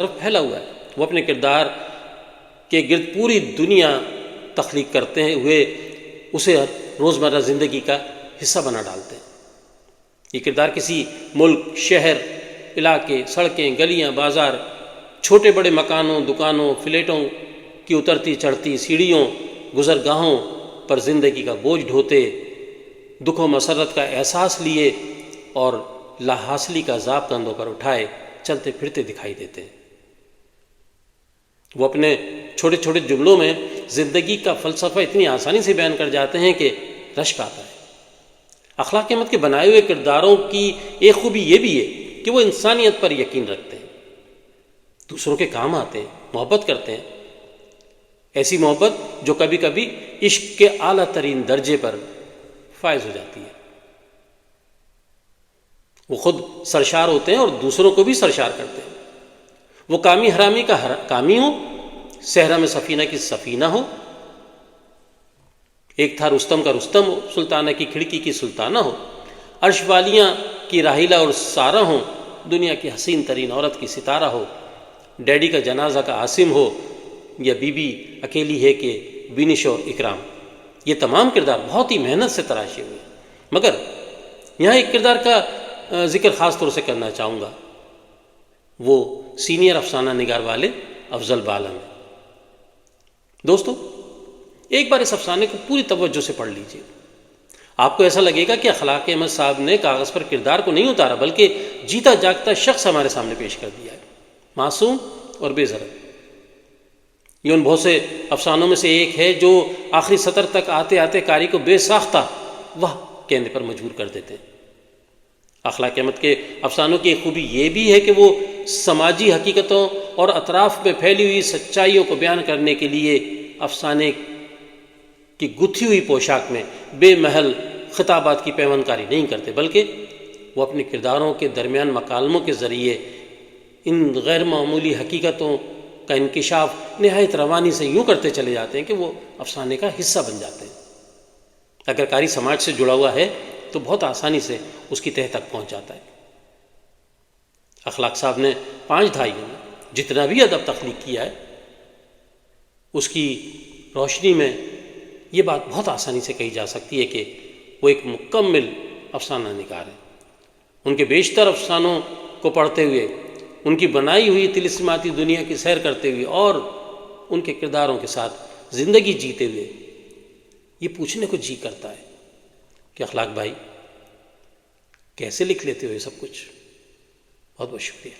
طرف پھیلا ہوا ہے. وہ اپنے کردار کے گرد پوری دنیا تخلیق کرتے ہوئے اسے روزمرہ زندگی کا حصہ بنا ڈالتے ہیں. یہ کردار کسی ملک، شہر، علاقے، سڑکیں، گلیاں، بازار، چھوٹے بڑے مکانوں، دکانوں، فلیٹوں کی اترتی چڑھتی سیڑھیوں، گزرگاہوں پر زندگی کا بوجھ ڈھوتے، دکھ و مسرت کا احساس لیے اور لا حاصلی کا عذاب کندھوں پر اٹھائے چلتے پھرتے دکھائی دیتے ہیں. وہ اپنے چھوٹے چھوٹے جملوں میں زندگی کا فلسفہ اتنی آسانی سے بیان کر جاتے ہیں کہ رشک آتا ہے. اخلاق احمد کے بنائے ہوئے کرداروں کی ایک خوبی یہ بھی ہے کہ وہ انسانیت پر یقین رکھتے ہیں، دوسروں کے کام آتے ہیں، محبت کرتے ہیں، ایسی محبت جو کبھی کبھی عشق کے اعلیٰ ترین درجے پر فائز ہو جاتی ہے. وہ خود سرشار ہوتے ہیں اور دوسروں کو بھی سرشار کرتے ہیں. وہ کامی حرامی کا کامی ہو، صحرا میں سفینہ کی سفینہ ہو، ایک تھا رستم کا رستم ہو، سلطانہ کی کھڑکی کی سلطانہ ہو، عرش والیاں کی راحیلہ اور سارہ ہوں، دنیا کی حسین ترین عورت کی ستارہ ہو، ڈیڈی کا جنازہ کا عاصم ہو، یا بی بی اکیلی ہے کہ بینش اور اکرام. یہ تمام کردار بہت ہی محنت سے تراشے ہوئے. مگر یہاں ایک کردار کا ذکر خاص طور سے کرنا چاہوں گا، وہ سینئر افسانہ نگار والے افضل بالہ ہیں. دوستو، ایک بار اس افسانے کو پوری توجہ سے پڑھ لیجئے. آپ کو ایسا لگے گا کہ اخلاق احمد صاحب نے کاغذ پر کردار کو نہیں اتارا بلکہ جیتا جاگتا شخص ہمارے سامنے پیش کر دیا ہے، معصوم اور بے ضرر. یہ ان بہت سے افسانوں میں سے ایک ہے جو آخری سطر تک آتے آتے قاری کو بے ساختہ واہ کہنے پر مجبور کر دیتے ہیں. اخلاق احمد کے افسانوں کی ایک خوبی یہ بھی ہے کہ وہ سماجی حقیقتوں اور اطراف میں پھیلی ہوئی سچائیوں کو بیان کرنے کے لیے افسانے کی گتھی ہوئی پوشاک میں بے محل خطابات کی پیوند کاری نہیں کرتے، بلکہ وہ اپنے کرداروں کے درمیان مکالموں کے ذریعے ان غیر معمولی حقیقتوں کا انکشاف نہایت روانی سے یوں کرتے چلے جاتے ہیں کہ وہ افسانے کا حصہ بن جاتے ہیں. اگر قاری سماج سے جڑا ہوا ہے تو بہت آسانی سے اس کی تہہ تک پہنچ جاتا ہے. اخلاق صاحب نے 5 دہائیوں میں جتنا بھی ادب تخلیق کیا ہے، اس کی روشنی میں یہ بات بہت آسانی سے کہی جا سکتی ہے کہ وہ ایک مکمل افسانہ نگار ہے. ان کے بیشتر افسانوں کو پڑھتے ہوئے، ان کی بنائی ہوئی طلسماتی دنیا کی سیر کرتے ہوئے اور ان کے کرداروں کے ساتھ زندگی جیتے ہوئے یہ پوچھنے کو جی کرتا ہے کہ اخلاق بھائی کیسے لکھ لیتے ہو یہ سب کچھ. بہت بہت شکریہ.